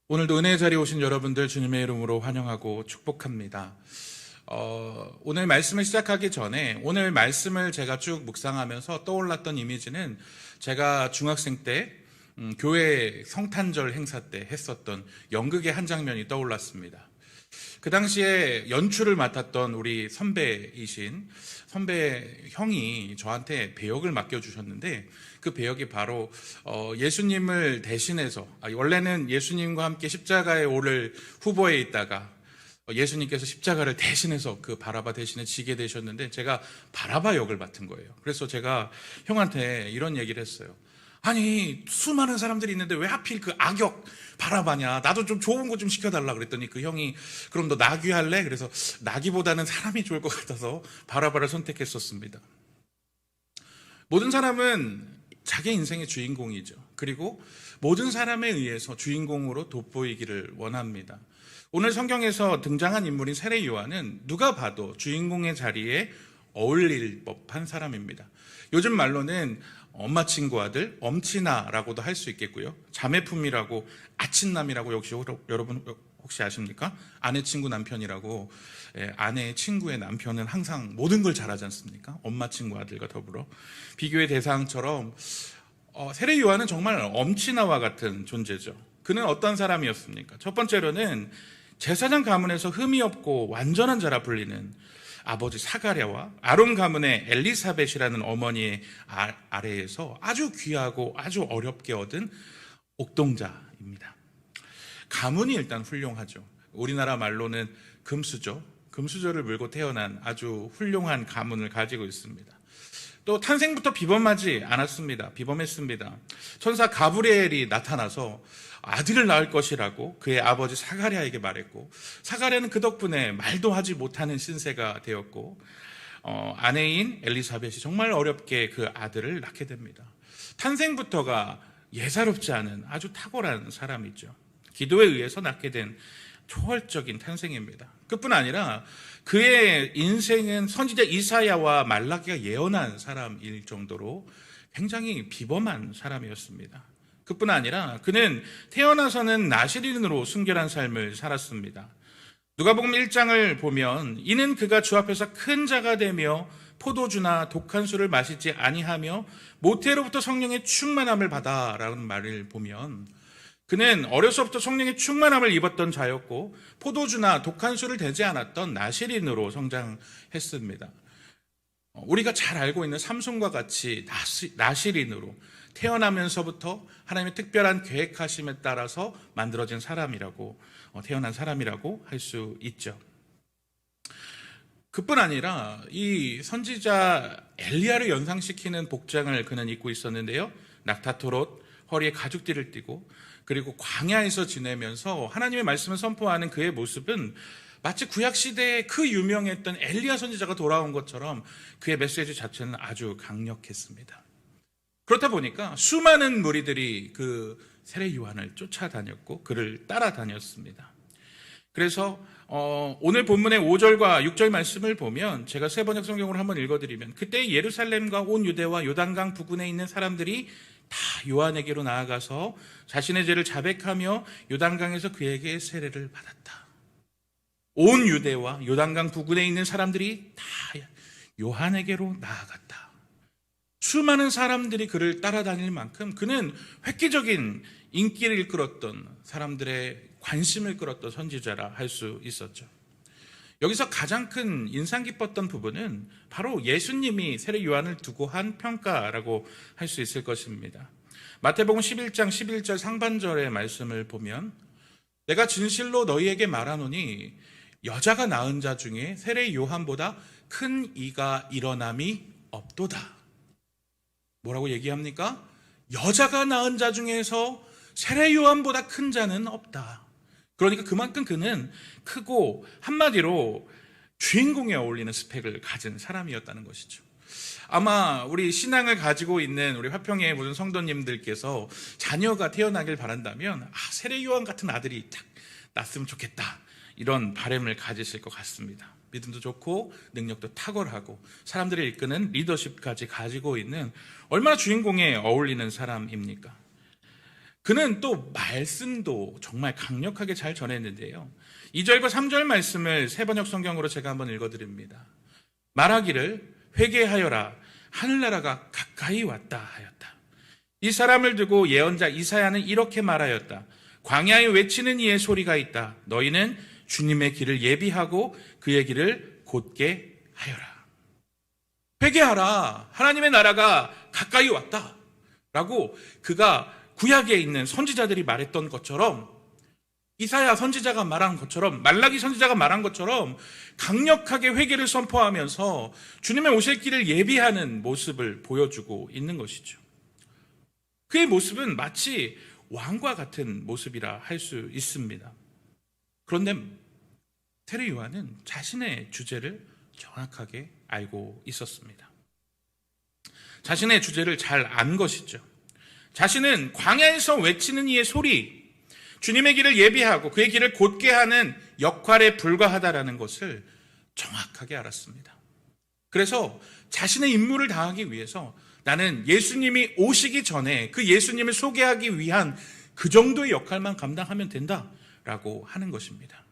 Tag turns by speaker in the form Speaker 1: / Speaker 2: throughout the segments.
Speaker 1: 오늘도 은혜의 자리에 오신 여러분들 주님의 이름으로 환영하고 축복합니다. 오늘 말씀을 시작하기 전에 오늘 말씀을 제가 쭉 묵상하면서 떠올랐던 이미지는 제가 중학생 때 교회 성탄절 행사 때 했었던 연극의 한 장면이 떠올랐습니다. 그 당시에 연출을 맡았던 우리 선배이신 선배 형이 저한테 배역을 맡겨주셨는데 그 배역이 바로 예수님을 대신해서 원래는 예수님과 함께 십자가에 오를 후보에 있다가 예수님께서 십자가를 대신해서 그 바라바 대신에 지게 되셨는데 제가 바라바 역을 맡은 거예요. 그래서 제가 형한테 이런 얘기를 했어요. 아니 수많은 사람들이 있는데 왜 하필 그 악역 바라바냐, 나도 좀 좋은 거 좀 시켜달라 그랬더니 그 형이 그럼 너 나귀 할래? 그래서 나귀보다는 사람이 좋을 것 같아서 바라바를 선택했었습니다. 모든 사람은 자기 인생의 주인공이죠. 그리고 모든 사람에 의해서 주인공으로 돋보이기를 원합니다. 오늘 성경에서 등장한 인물인 세례 요한은 누가 봐도 주인공의 자리에 어울릴 법한 사람입니다. 요즘 말로는 엄마 친구 아들, 엄친아라고도 할 수 있겠고요. 자매품이라고, 아친남이라고 역시 여러분 혹시 아십니까? 아내 친구 남편이라고. 아내의 친구의 남편은 항상 모든 걸 잘하지 않습니까? 엄마 친구 아들과 더불어. 비교의 대상처럼 세례 요한은 정말 엄친아와 같은 존재죠. 그는 어떤 사람이었습니까? 첫 번째로는 제사장 가문에서 흠이 없고 완전한 자라 불리는 아버지 사가랴와 아론 가문의 엘리사벳이라는 어머니의 아래에서 아주 귀하고 아주 어렵게 얻은 옥동자입니다. 가문이 일단 훌륭하죠. 우리나라 말로는 금수저, 금수저를 물고 태어난 아주 훌륭한 가문을 가지고 있습니다. 또 탄생부터 비범하지 않았습니다. 비범했습니다. 천사 가브리엘이 나타나서 아들을 낳을 것이라고 그의 아버지 사가랴에게 말했고, 사가랴는 그 덕분에 말도 하지 못하는 신세가 되었고, 아내인 엘리사벳이 정말 어렵게 그 아들을 낳게 됩니다. 탄생부터가 예사롭지 않은 아주 탁월한 사람이죠. 기도에 의해서 낳게 된 초월적인 탄생입니다. 그뿐 아니라 그의 인생은 선지자 이사야와 말라기가 예언한 사람일 정도로 굉장히 비범한 사람이었습니다. 그뿐 아니라 그는 태어나서는 나시린으로 순결한 삶을 살았습니다. 누가복음 1장을 보면 이는 그가 주 앞에서 큰 자가 되며 포도주나 독한 술을 마시지 아니하며 모태로부터 성령의 충만함을 받아라는 말을 보면 그는 어려서부터 성령의 충만함을 입었던 자였고 포도주나 독한 술을 대지 않았던 나시린으로 성장했습니다. 우리가 잘 알고 있는 삼손과 같이 나시린으로 태어나면서부터 하나님의 특별한 계획하심에 따라서 만들어진 사람이라고, 태어난 사람이라고 할 수 있죠. 그뿐 아니라 이 선지자 엘리야를 연상시키는 복장을 그는 입고 있었는데요. 낙타토롯, 허리에 가죽띠를 띠고 그리고 광야에서 지내면서 하나님의 말씀을 선포하는 그의 모습은 마치 구약시대에 그 유명했던 엘리야 선지자가 돌아온 것처럼 그의 메시지 자체는 아주 강력했습니다. 그렇다 보니까 수많은 무리들이 그 세례 요한을 쫓아다녔고 그를 따라다녔습니다. 그래서 오늘 본문의 5절과 6절 말씀을 보면 제가 세 번역 성경으로 한번 읽어드리면 그때 예루살렘과 온 유대와 요단강 부근에 있는 사람들이 다 요한에게로 나아가서 자신의 죄를 자백하며 요단강에서 그에게 세례를 받았다. 온 유대와 요단강 부근에 있는 사람들이 다 요한에게로 나아갔다. 수많은 사람들이 그를 따라다닐 만큼 그는 획기적인 인기를 이끌었던, 사람들의 관심을 끌었던 선지자라 할 수 있었죠. 여기서 가장 큰 인상 깊었던 부분은 바로 예수님이 세례 요한을 두고 한 평가라고 할 수 있을 것입니다. 마태복음 11장 11절 상반절의 말씀을 보면 내가 진실로 너희에게 말하노니 여자가 낳은 자 중에 세례 요한보다 큰 이가 일어남이 없도다. 뭐라고 얘기합니까? 여자가 낳은 자 중에서 세례 요한보다 큰 자는 없다. 그러니까 그만큼 그는 크고 한마디로 주인공에 어울리는 스펙을 가진 사람이었다는 것이죠. 아마 우리 신앙을 가지고 있는 우리 화평의 모든 성도님들께서 자녀가 태어나길 바란다면 세례 요한 같은 아들이 딱 낳았으면 좋겠다, 이런 바람을 가지실 것 같습니다. 믿음도 좋고 능력도 탁월하고 사람들을 이끄는 리더십까지 가지고 있는 얼마나 주인공에 어울리는 사람입니까? 그는 또 말씀도 정말 강력하게 잘 전했는데요. 2절과 3절 말씀을 세번역 성경으로 제가 한번 읽어드립니다. 말하기를 회개하여라, 하늘나라가 가까이 왔다 하였다. 이 사람을 두고 예언자 이사야는 이렇게 말하였다. 광야에 외치는 이의 소리가 있다. 너희는 주님의 길을 예비하고 그의 길을 곧게 하여라. 회개하라, 하나님의 나라가 가까이 왔다 라고 그가 구약에 있는 선지자들이 말했던 것처럼, 이사야 선지자가 말한 것처럼, 말라기 선지자가 말한 것처럼 강력하게 회개를 선포하면서 주님의 오실 길을 예비하는 모습을 보여주고 있는 것이죠. 그의 모습은 마치 왕과 같은 모습이라 할 수 있습니다. 그런데 세례 요한은 자신의 주제를 정확하게 알고 있었습니다. 자신의 주제를 잘 안 것이죠. 자신은 광야에서 외치는 이의 소리, 주님의 길을 예비하고 그의 길을 곧게 하는 역할에 불과하다라는 것을 정확하게 알았습니다. 그래서 자신의 임무를 다하기 위해서 나는 예수님이 오시기 전에 그 예수님을 소개하기 위한 그 정도의 역할만 감당하면 된다라고 하는 것입니다.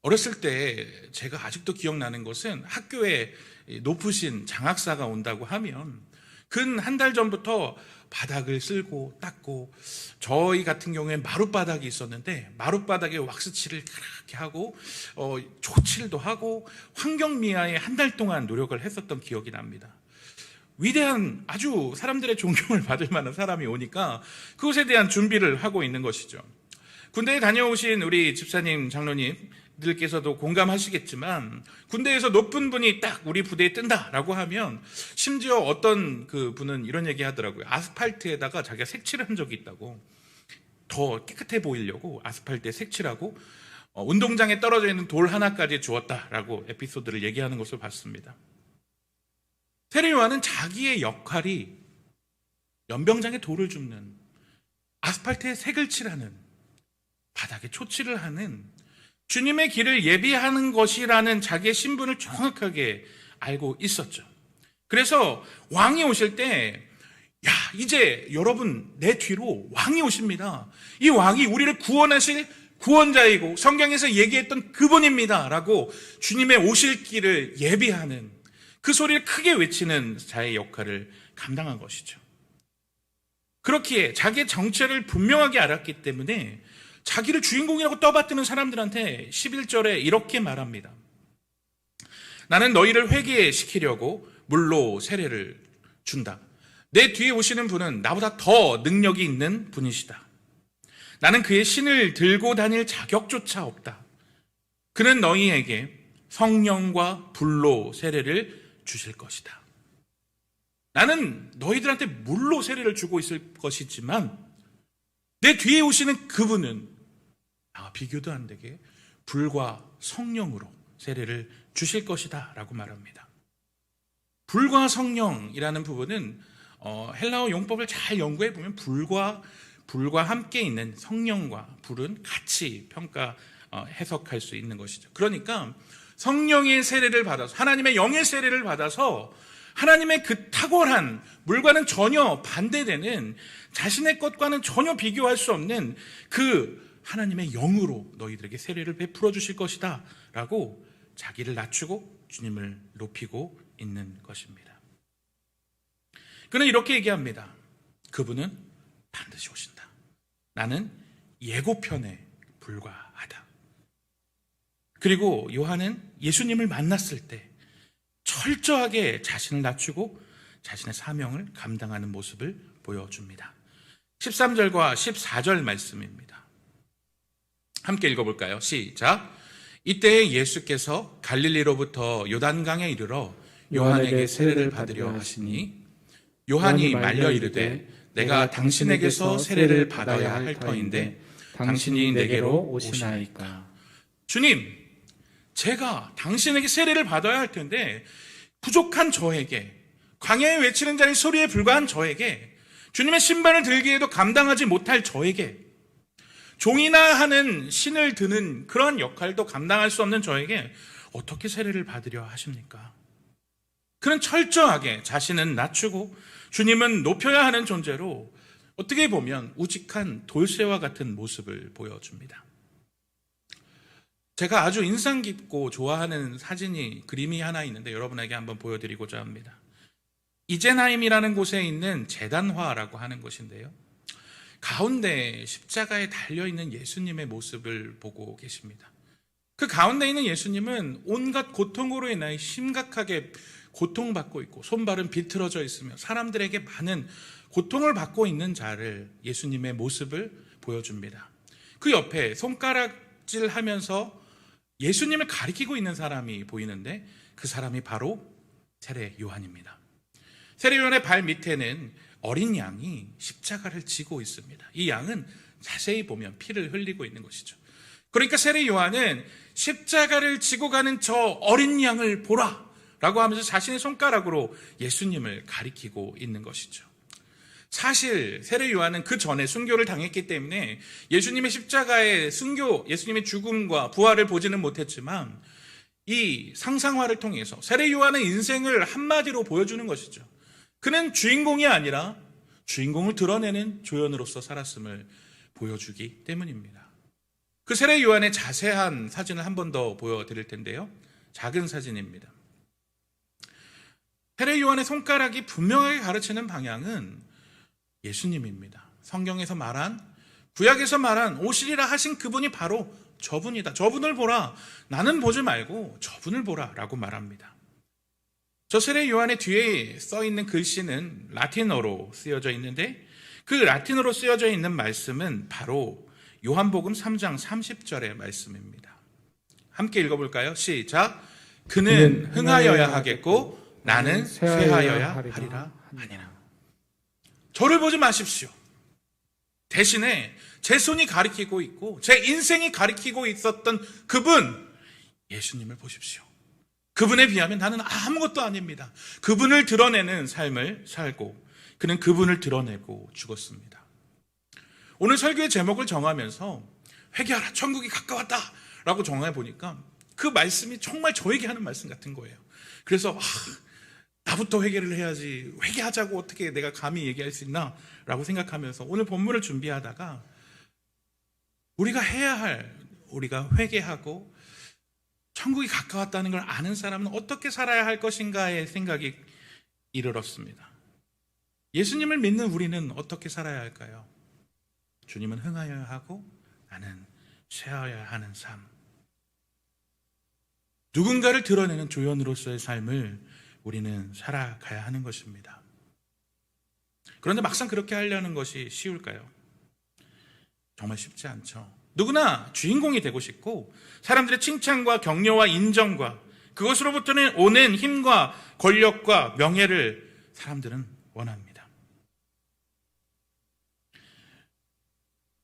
Speaker 1: 어렸을 때 제가 아직도 기억나는 것은, 학교에 높으신 장학사가 온다고 하면 근 한 달 전부터 바닥을 쓸고 닦고, 저희 같은 경우에 마룻바닥이 있었는데 마룻바닥에 왁스칠을 그렇게 하고 초칠도 하고 환경미화에 한 달 동안 노력을 했었던 기억이 납니다. 위대한, 아주 사람들의 존경을 받을 만한 사람이 오니까 그것에 대한 준비를 하고 있는 것이죠. 군대에 다녀오신 우리 집사님, 장로님들께서도 공감하시겠지만, 군대에서 높은 분이 딱 우리 부대에 뜬다라고 하면, 심지어 어떤 그 분은 이런 얘기 하더라고요. 아스팔트에다가 자기가 색칠을 한 적이 있다고. 더 깨끗해 보이려고 아스팔트에 색칠하고 운동장에 떨어져 있는 돌 하나까지 주었다라고 에피소드를 얘기하는 것을 봤습니다. 세례 요한은 자기의 역할이 연병장에 돌을 줍는, 아스팔트에 색을 칠하는, 바닥에 초칠을 하는, 주님의 길을 예비하는 것이라는 자기의 신분을 정확하게 알고 있었죠. 그래서 왕이 오실 때, 야, 이제 여러분 내 뒤로 왕이 오십니다. 이 왕이 우리를 구원하실 구원자이고 성경에서 얘기했던 그분입니다 라고 주님의 오실 길을 예비하는, 그 소리를 크게 외치는 자의 역할을 감당한 것이죠. 그렇기에 자기의 정체를 분명하게 알았기 때문에 자기를 주인공이라고 떠받드는 사람들한테 11절에 이렇게 말합니다. 나는 너희를 회개시키려고 물로 세례를 준다. 내 뒤에 오시는 분은 나보다 더 능력이 있는 분이시다. 나는 그의 신을 들고 다닐 자격조차 없다. 그는 너희에게 성령과 불로 세례를 주실 것이다. 나는 너희들한테 물로 세례를 주고 있을 것이지만 내 뒤에 오시는 그분은 나와 비교도 안 되게 불과 성령으로 세례를 주실 것이다 라고 말합니다. 불과 성령이라는 부분은 헬라어 용법을 잘 연구해 보면 불과 함께 있는 성령과 불은 같이 해석할 수 있는 것이죠. 그러니까 성령의 세례를 받아서, 하나님의 영의 세례를 받아서 하나님의 그 탁월한, 물과는 전혀 반대되는, 자신의 것과는 전혀 비교할 수 없는 그 하나님의 영으로 너희들에게 세례를 베풀어 주실 것이다 라고 자기를 낮추고 주님을 높이고 있는 것입니다. 그는 이렇게 얘기합니다. 그분은 반드시 오신다. 나는 예고편에 불과하다. 그리고 요한은 예수님을 만났을 때 철저하게 자신을 낮추고 자신의 사명을 감당하는 모습을 보여줍니다. 13절과 14절 말씀입니다. 함께 읽어볼까요? 시작. 이때 예수께서 갈릴리로부터 요단강에 이르러 요한에게 세례를 받으려 하시니 요한이 말려 이르되 내가 당신에게서 세례를 받아야 할 터인데 당신이 내게로 오시나이까. 주님, 제가 당신에게 세례를 받아야 할 텐데 부족한 저에게, 광야에 외치는 자의 소리에 불과한 저에게, 주님의 신발을 들기에도 감당하지 못할 저에게, 종이나 하는 신을 드는 그런 역할도 감당할 수 없는 저에게 어떻게 세례를 받으려 하십니까? 그는 철저하게 자신은 낮추고 주님은 높여야 하는 존재로 어떻게 보면 우직한 돌쇠와 같은 모습을 보여줍니다. 제가 아주 인상 깊고 좋아하는 그림이 하나 있는데 여러분에게 한번 보여드리고자 합니다. 이젠하임이라는 곳에 있는 제단화라고 하는 곳인데요. 가운데 십자가에 달려있는 예수님의 모습을 보고 계십니다. 그 가운데 있는 예수님은 온갖 고통으로 인하여 심각하게 고통받고 있고 손발은 비틀어져 있으며 사람들에게 많은 고통을 받고 있는 자를 예수님의 모습을 보여줍니다. 그 옆에 손가락질하면서 예수님을 가리키고 있는 사람이 보이는데 그 사람이 바로 세례 요한입니다. 세례 요한의 발 밑에는 어린 양이 십자가를 지고 있습니다. 이 양은 자세히 보면 피를 흘리고 있는 것이죠. 그러니까 세례 요한은 십자가를 지고 가는 저 어린 양을 보라 라고 하면서 자신의 손가락으로 예수님을 가리키고 있는 것이죠. 사실 세례 요한은 그 전에 순교를 당했기 때문에 예수님의 십자가의 예수님의 죽음과 부활을 보지는 못했지만 이 상상화를 통해서 세례 요한의 인생을 한마디로 보여주는 것이죠. 그는 주인공이 아니라 주인공을 드러내는 조연으로서 살았음을 보여주기 때문입니다. 그 세례 요한의 자세한 사진을 한 번 더 보여드릴 텐데요. 작은 사진입니다. 세례 요한의 손가락이 분명하게 가르치는 방향은 예수님입니다. 성경에서 말한, 구약에서 말한 오시리라 하신 그분이 바로 저분이다. 저분을 보라. 나는 보지 말고 저분을 보라 라고 말합니다. 저 세례 요한의 뒤에 써 있는 글씨는 라틴어로 쓰여져 있는데 그 라틴어로 쓰여져 있는 말씀은 바로 요한복음 3장 30절의 말씀입니다. 함께 읽어볼까요? 시작. 그는 흥하여야 하겠고 나는 쇠하여야 하리라 하니라. 저를 보지 마십시오. 대신에 제 손이 가리키고 있고 제 인생이 가리키고 있었던 그분 예수님을 보십시오. 그분에 비하면 나는 아무것도 아닙니다. 그분을 드러내는 삶을 살고 그는 그분을 드러내고 죽었습니다. 오늘 설교의 제목을 정하면서 회개하라 천국이 가까웠다 라고 정해 보니까 그 말씀이 정말 저에게 하는 말씀 같은 거예요. 그래서 나부터 회개를 해야지, 회개하자고 어떻게 내가 감히 얘기할 수 있나 라고 생각하면서 오늘 본문을 준비하다가 우리가 회개하고 천국이 가까웠다는 걸 아는 사람은 어떻게 살아야 할 것인가의 생각이 이르렀습니다. 예수님을 믿는 우리는 어떻게 살아야 할까요? 주님은 흥하여야 하고 나는 쇠하여야 하는 삶. 누군가를 드러내는 조연으로서의 삶을 우리는 살아가야 하는 것입니다. 그런데 막상 그렇게 하려는 것이 쉬울까요? 정말 쉽지 않죠. 누구나 주인공이 되고 싶고 사람들의 칭찬과 격려와 인정과 그것으로부터는 오는 힘과 권력과 명예를 사람들은 원합니다.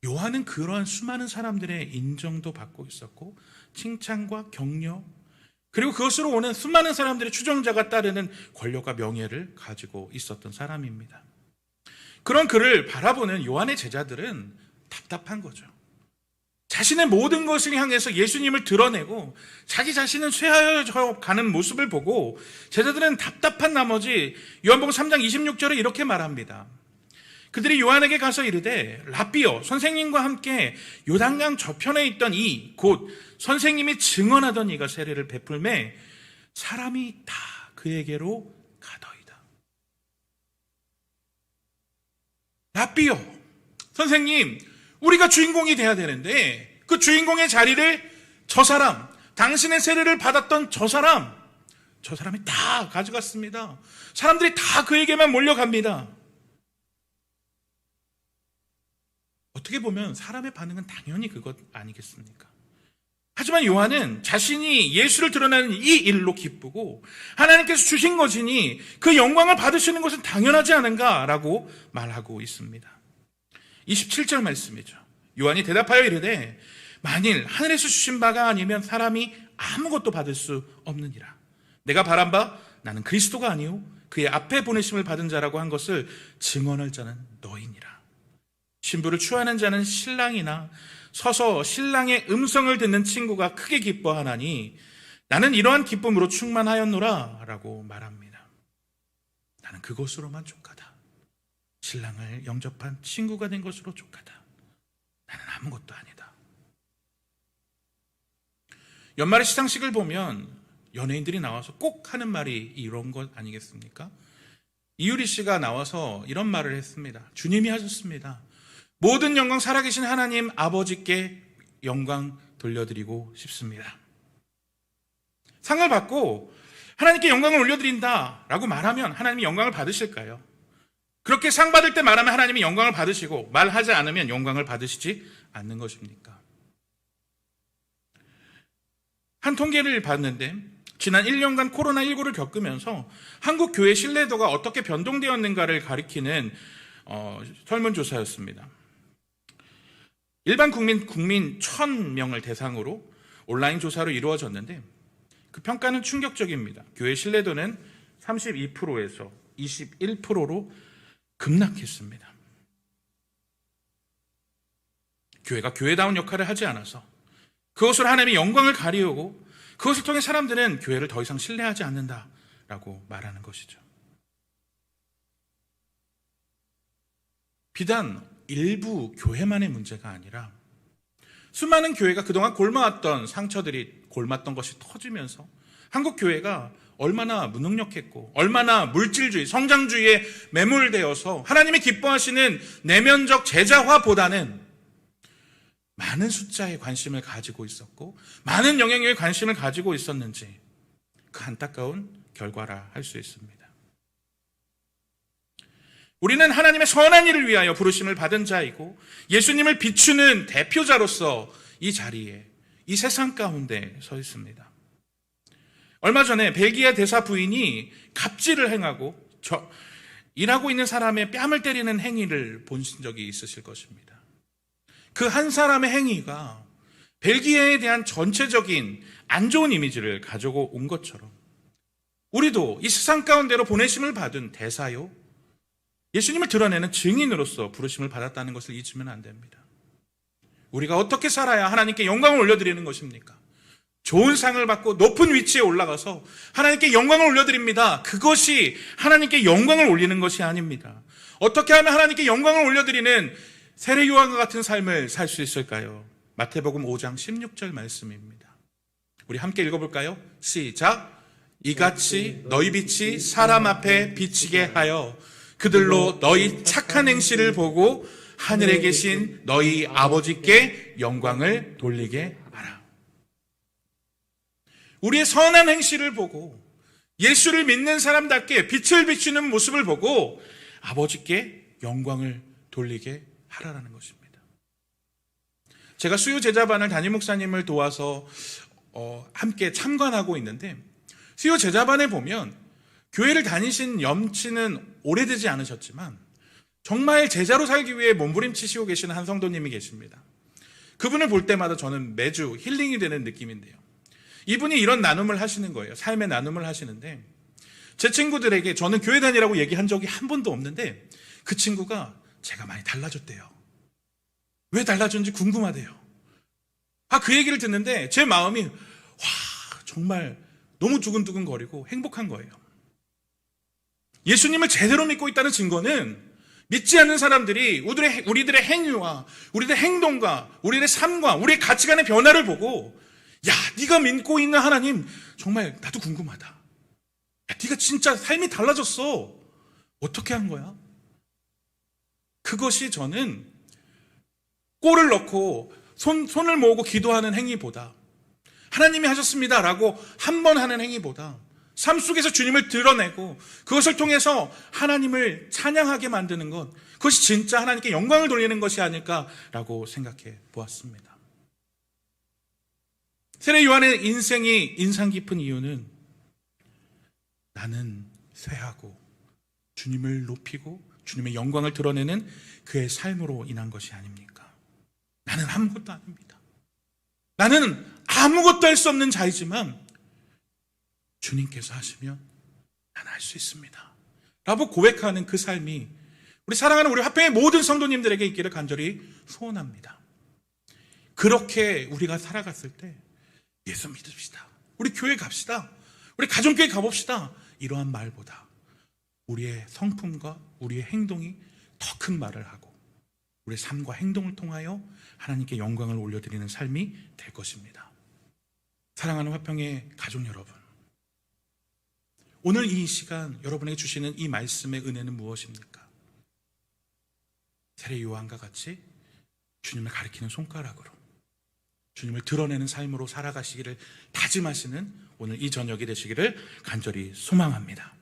Speaker 1: 요한은 그러한 수많은 사람들의 인정도 받고 있었고 칭찬과 격려 그리고 그것으로 오는 수많은 사람들의 추종자가 따르는 권력과 명예를 가지고 있었던 사람입니다. 그런 그를 바라보는 요한의 제자들은 답답한 거죠. 자신의 모든 것을 향해서 예수님을 드러내고 자기 자신은 쇠하여 가는 모습을 보고 제자들은 답답한 나머지 요한복음 3장 26절에 이렇게 말합니다. 그들이 요한에게 가서 이르되 라삐여 선생님과 함께 요단강 저편에 있던 이 곧 선생님이 증언하던 이가 세례를 베풀매 사람이 다 그에게로 가더이다. 라삐여 선생님 우리가 주인공이 돼야 되는데 그 주인공의 자리를 저 사람 당신의 세례를 받았던 저 사람이 다 가져갔습니다. 사람들이 다 그에게만 몰려갑니다. 어떻게 보면 사람의 반응은 당연히 그것 아니겠습니까? 하지만 요한은 자신이 예수를 드러내는 이 일로 기쁘고 하나님께서 주신 것이니 그 영광을 받으시는 것은 당연하지 않은가라고 말하고 있습니다. 27절 말씀이죠. 요한이 대답하여 이르되 만일 하늘에서 주신 바가 아니면 사람이 아무것도 받을 수 없느니라. 내가 바란 바 나는 그리스도가 아니요 그의 앞에 보내심을 받은 자라고 한 것을 증언할 자는 너희니라. 신부를 취하는 자는 신랑이나 서서 신랑의 음성을 듣는 친구가 크게 기뻐하나니 나는 이러한 기쁨으로 충만하였노라 라고 말합니다. 나는 그것으로 만족하다. 신랑을 영접한 친구가 된 것으로 족하다. 나는 아무것도 아니다. 연말에 시상식을 보면 연예인들이 나와서 꼭 하는 말이 이런 것 아니겠습니까? 이유리 씨가 나와서 이런 말을 했습니다. 주님이 하셨습니다. 모든 영광 살아계신 하나님 아버지께 영광 돌려드리고 싶습니다. 상을 받고 하나님께 영광을 올려드린다 라고 말하면 하나님이 영광을 받으실까요? 그렇게 상 받을 때 말하면 하나님이 영광을 받으시고 말하지 않으면 영광을 받으시지 않는 것입니까? 한 통계를 봤는데 지난 1년간 코로나19를 겪으면서 한국 교회 신뢰도가 어떻게 변동되었는가를 가리키는 설문조사였습니다. 일반 국민 1000명을 대상으로 온라인 조사로 이루어졌는데 그 평가는 충격적입니다. 교회 신뢰도는 32%에서 21%로 급락했습니다. 교회가 교회다운 역할을 하지 않아서 그것으로 하나님의 영광을 가리우고 그것을 통해 사람들은 교회를 더 이상 신뢰하지 않는다라고 말하는 것이죠. 비단 일부 교회만의 문제가 아니라 수많은 교회가 그동안 골마왔던 상처들이 골맞던 것이 터지면서 한국 교회가 얼마나 무능력했고 얼마나 물질주의, 성장주의에 매몰되어서 하나님이 기뻐하시는 내면적 제자화보다는 많은 숫자에 관심을 가지고 있었고 많은 영향력에 관심을 가지고 있었는지 그 안타까운 결과라 할 수 있습니다. 우리는 하나님의 선한 일을 위하여 부르심을 받은 자이고 예수님을 비추는 대표자로서 이 자리에 이 세상 가운데 서 있습니다. 얼마 전에 벨기에 대사 부인이 갑질을 행하고 일하고 있는 사람의 뺨을 때리는 행위를 보신 적이 있으실 것입니다. 그 한 사람의 행위가 벨기에에 대한 전체적인 안 좋은 이미지를 가지고 온 것처럼 우리도 이 세상 가운데로 보내심을 받은 대사요 예수님을 드러내는 증인으로서 부르심을 받았다는 것을 잊으면 안 됩니다. 우리가 어떻게 살아야 하나님께 영광을 올려드리는 것입니까? 좋은 상을 받고 높은 위치에 올라가서 하나님께 영광을 올려드립니다. 그것이 하나님께 영광을 올리는 것이 아닙니다. 어떻게 하면 하나님께 영광을 올려드리는 세례 요한과 같은 삶을 살 수 있을까요? 마태복음 5장 16절 말씀입니다. 우리 함께 읽어볼까요? 시작. 이같이 너희 빛이 사람 앞에 비치게 하여 그들로 너희 착한 행실을 보고 하늘에 계신 너희 아버지께 영광을 돌리게 하라. 우리의 선한 행실을 보고 예수를 믿는 사람답게 빛을 비추는 모습을 보고 아버지께 영광을 돌리게 하라는 것입니다. 제가 수요 제자반을 담임 목사님을 도와서 함께 참관하고 있는데 수요 제자반에 보면 교회를 다니신 염치는 오래되지 않으셨지만 정말 제자로 살기 위해 몸부림치시고 계시는 한 성도님이 계십니다. 그분을 볼 때마다 저는 매주 힐링이 되는 느낌인데요. 이분이 이런 나눔을 하시는 거예요. 삶의 나눔을 하시는데 제 친구들에게 저는 교회 다니라고 얘기한 적이 한 번도 없는데 그 친구가 제가 많이 달라졌대요. 왜 달라졌는지 궁금하대요. 그 얘기를 듣는데 제 마음이 정말 너무 두근두근거리고 행복한 거예요. 예수님을 제대로 믿고 있다는 증거는 믿지 않는 사람들이 우리들의 행위와 우리들의 행동과 우리들의 삶과 우리의 가치관의 변화를 보고 야, 네가 믿고 있는 하나님 정말 나도 궁금하다. 야, 네가 진짜 삶이 달라졌어. 어떻게 한 거야? 그것이 저는 꼴을 넣고 손을 모으고 기도하는 행위보다 하나님이 하셨습니다라고 한 번 하는 행위보다 삶 속에서 주님을 드러내고 그것을 통해서 하나님을 찬양하게 만드는 것, 그것이 진짜 하나님께 영광을 돌리는 것이 아닐까라고 생각해 보았습니다. 세례 요한의 인생이 인상 깊은 이유는 나는 쇠하고 주님을 높이고 주님의 영광을 드러내는 그의 삶으로 인한 것이 아닙니까? 나는 아무것도 아닙니다. 나는 아무것도 할 수 없는 자이지만 주님께서 하시면 나는 할 수 있습니다 라고 고백하는 그 삶이 우리 사랑하는 우리 화평의 모든 성도님들에게 있기를 간절히 소원합니다. 그렇게 우리가 살아갔을 때 예수 믿읍시다, 우리 교회 갑시다, 우리 가정교회 가봅시다, 이러한 말보다 우리의 성품과 우리의 행동이 더 큰 말을 하고 우리의 삶과 행동을 통하여 하나님께 영광을 올려드리는 삶이 될 것입니다. 사랑하는 화평의 가족 여러분, 오늘 이 시간 여러분에게 주시는 이 말씀의 은혜는 무엇입니까? 세례 요한과 같이 주님을 가리키는 손가락으로 주님을 드러내는 삶으로 살아가시기를 다짐하시는 오늘 이 저녁이 되시기를 간절히 소망합니다.